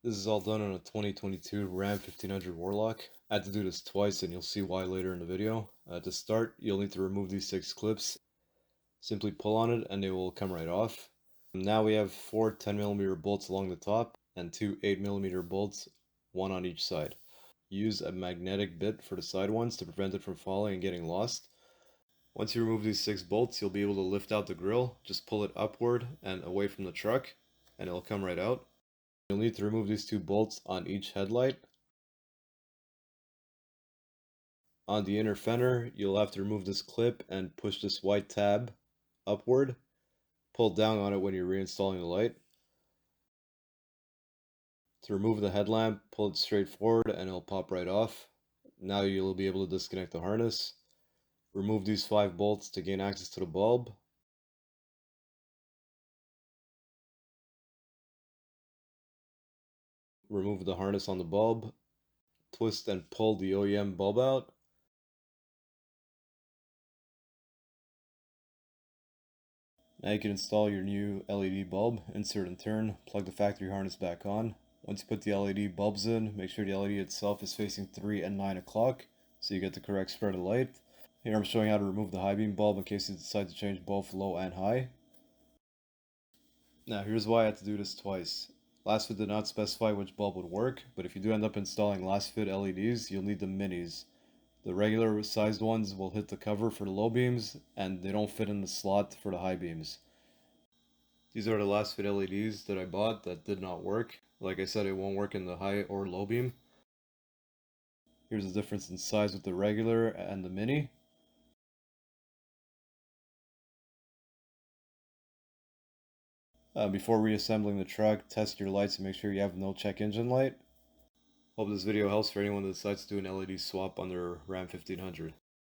This is all done on a 2022 Ram 1500 Warlock. I had to do this twice and you'll see why later in the video. To start, you'll need to remove these 6 clips. Simply pull on it and they will come right off. Now we have 4 10mm bolts along the top and 2 8mm bolts, one on each side. Use a magnetic bit for the side ones to prevent it from falling and getting lost. Once you remove these 6 bolts, you'll be able to lift out the grill. Just pull it upward and away from the truck and it'll come right out. You'll need to remove these 2 bolts on each headlight. On the inner fender, you'll have to remove this clip and push this white tab upward. Pull down on it when you're reinstalling the light. To remove the headlamp, pull it straight forward and it'll pop right off. Now you'll be able to disconnect the harness. Remove these 5 bolts to gain access to the bulb. Remove the harness on the bulb. Twist and pull the OEM bulb out. Now you can install your new LED bulb, insert and turn, plug the factory harness back on. Once you put the LED bulbs in, make sure the LED itself is facing 3 and 9 o'clock so you get the correct spread of light. Here I'm showing how to remove the high beam bulb in case you decide to change both low and high. Now here's why I had to do this twice. Lasfit did not specify which bulb would work, but if you do end up installing Lasfit LEDs, you'll need the minis. The regular sized ones will hit the cover for the low beams, and they don't fit in the slot for the high beams. These are the Lasfit LEDs that I bought that did not work. Like I said, it won't work in the high or low beam. Here's the difference in size with the regular and the mini. Before reassembling the truck, test your lights and make sure you have no check engine light. Hope this video helps for anyone that decides to do an LED swap on their Ram 1500.